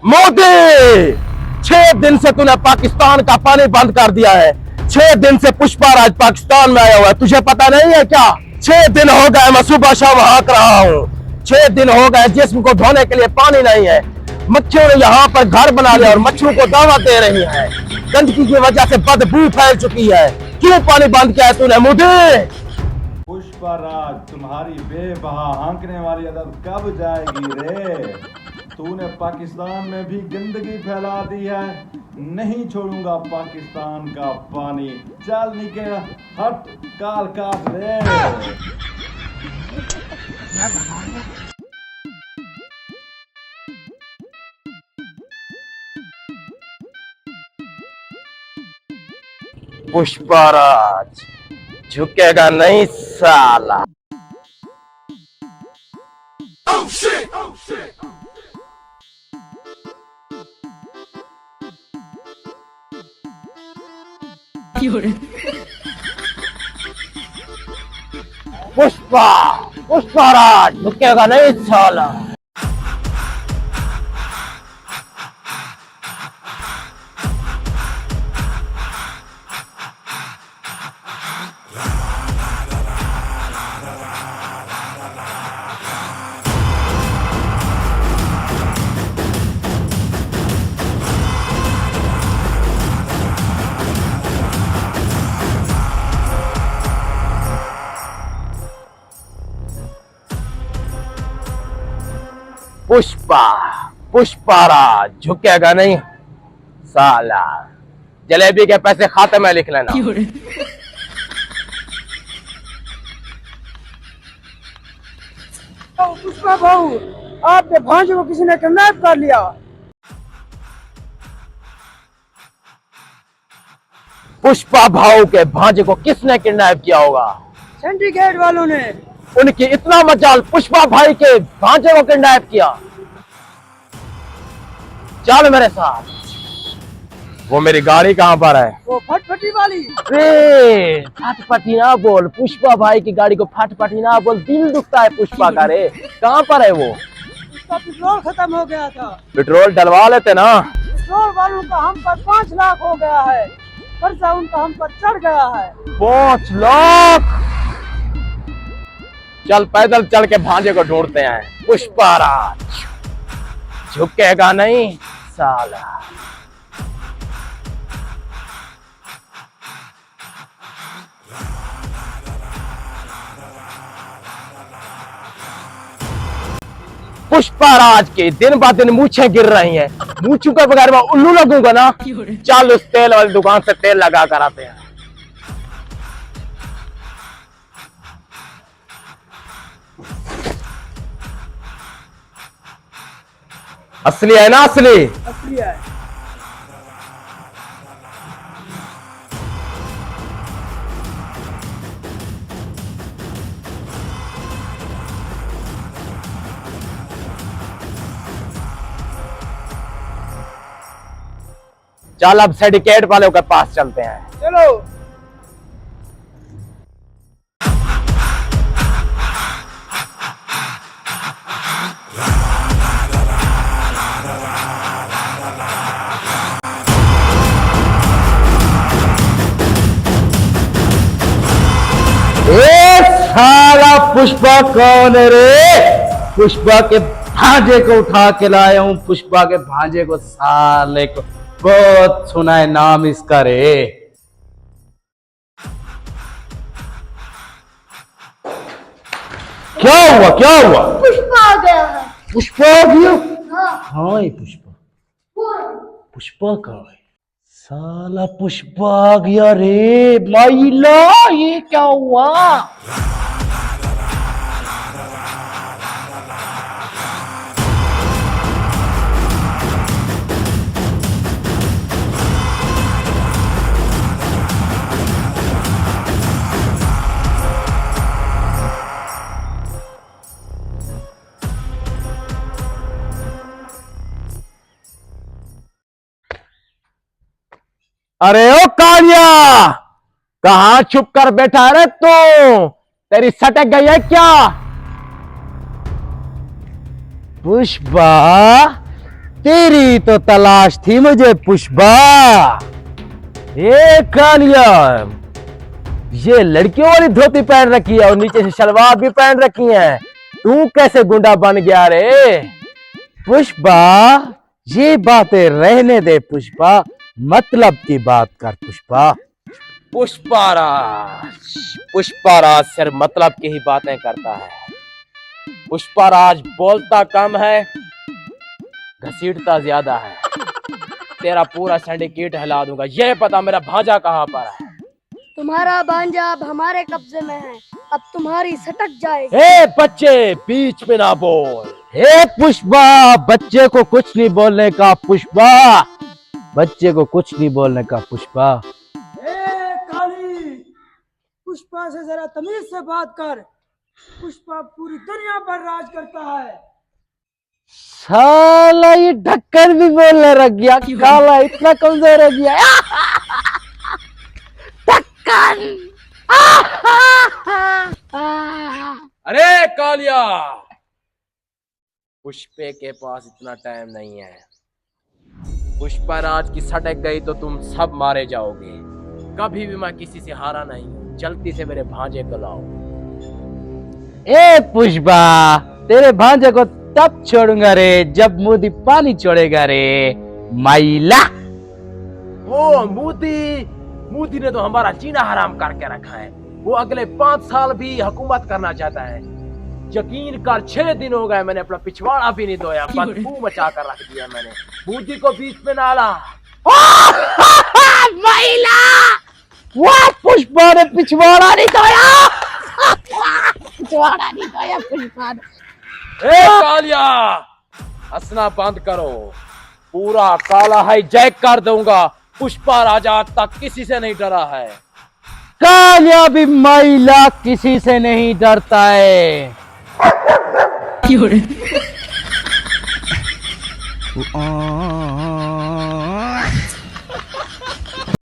मोदी, 6 दिन से तूने पाकिस्तान का पानी बंद कर दिया है। 6 दिन से पुष्पाराज पाकिस्तान में आया हुआ है, तुझे पता नहीं है क्या? 6 दिन हो गए मैं सुबह शाम हाँक रहा हूँ। 6 दिन हो गए, जिस्म को धोने के लिए पानी नहीं है। मच्छरों ने यहाँ पर घर बना लिया और मच्छरों को दावत दे रही है। गंदगी की वजह से बदबू फैल चुकी है। क्यों पानी बंद किया है तूने मोदी? पुष्पाराज, तुम्हारी बेबहा हाँकने वाली आदत कब जाएगी रे? तूने पाकिस्तान में भी गंदगी फैला दी है। नहीं छोड़ूंगा पाकिस्तान का पानी। चल निकल, हट, काल काट रे। पुष्पाराज झुकेगा नहीं साला। पुष्पाराज झुकेगा नहीं साला। पुष्पाराज झुकेगा नहीं साला। जलेबी के पैसे खाते में लिख लेना। पुष्पा भाऊ, आपके भांजे को किसी ने किडनैप कर लिया। पुष्पा भाऊ के भांजे को किसने किडनैप किया होगा? सिंडिकेट वालों ने। उनकी इतना मजाल, पुष्पा भाई के भांजे को किडनैप किया। चल मेरे साथ। वो मेरी गाड़ी कहाँ पर है? वो फटफटी वाली। रे फटफटी ना बोल, पुष्पा भाई की गाड़ी को फटफटी ना बोल, दिल दुखता है पुष्पा का रे। कहाँ पर है वो? उसका पेट्रोल खत्म हो गया था। पेट्रोल डलवा लेते ना। पेट्रोल वालों का हम पर 5 लाख हो गया है। कर्जा उनका हम पर चढ़ गया है। 5 लाख। चल पैदल चल के भांजे को ढूंढते हैं। पुष्पाराज झुकेगा नहीं साला। पुष्पाराज के दिन ब दिन मूछें गिर रही हैं। मूछों के बगैर मैं उल्लू लगूंगा ना। चल उस तेल वाली दुकान से तेल लगा कर आते हैं। असली है ना? असली असली है। चल अब सिंडिकेट वालों के पास चलते हैं। चलो। साला पुष्पा कौन है रे? पुष्पा के भांजे को उठा के लाया हूं। पुष्पा के भांजे को, साले को बहुत सुना है नाम इसका रे। क्या हुआ? क्या हुआ? पुष्पा आ गया है। पुष्पा आ गया? हाँ, ये पुष्पा। पुष्पा कहाँ है? साला पुष्पा आ गया रे। माइला, ये क्या हुआ? अरे ओ कालिया, कहाँ छुप कर बैठा रे तू? तेरी सटक गई है क्या? पुष्पा, तेरी तो तलाश थी मुझे पुष्पा। ये कालिया, ये लड़कियों वाली धोती पहन रखी है और नीचे से शलवार भी पहन रखी है। तू कैसे गुंडा बन गया रे? पुष्पा, ये बातें रहने दे पुष्पा, मतलब की बात कर पुष्पा। पुष्पाराज सिर्फ मतलब की ही बातें करता है। पुष्पाराज बोलता कम है, घसीटता ज्यादा है। तेरा पूरा सिंडिकेट हिला दूंगा। ये पता मेरा भांजा कहाँ पर है? तुम्हारा भांजा अब हमारे कब्जे में है, अब तुम्हारी सटक जाएगी। ए बच्चे, बीच में ना बोल। हे पुष्पा, बच्चे को कुछ नहीं बोलने का पुष्पा, बच्चे को कुछ नहीं बोलने का पुष्पा। ए काली, पुष्पा से जरा तमीज से बात कर। पुष्पा पूरी दुनिया पर राज करता है। साला ये ढक्कन भी बोलने लग गया, काला इतना कमजोर हो गया। ढक्कन। अरे कालिया, पुष्पे के पास इतना टाइम नहीं है। पुष्पाराज की सटक गई तो तुम सब मारे जाओगे। कभी भी मैं किसी से हारा नहीं। जल्दी से मेरे भांजे को लाओ। ए पुष्पा, तेरे भांजे को तब छोड़ूंगा रे जब मोदी पानी छोड़ेगा रे माइला। ओ मोदी ने तो हमारा जीना हराम करके रखा है। वो अगले 5 साल भी हुकूमत करना चाहता है। यकीन कर, 6 दिन हो गए मैंने अपना पिछवाड़ा भी नहीं धोया, बदबू मचा कर रख दिया मैंने। मोदी को बीच में डाला। माइला, वाह, पुष्पा ने पिछवाड़ा नहीं धोया, पिछवाड़ा नहीं धोया पुष्पा ने। ए कालिया, हंसना बंद करो। पूरा काला हाईजैक कर दूंगा। पुष्पा राजा आज तक किसी से नहीं डरा है। कालिया भी माइला किसी से नहीं डरता है।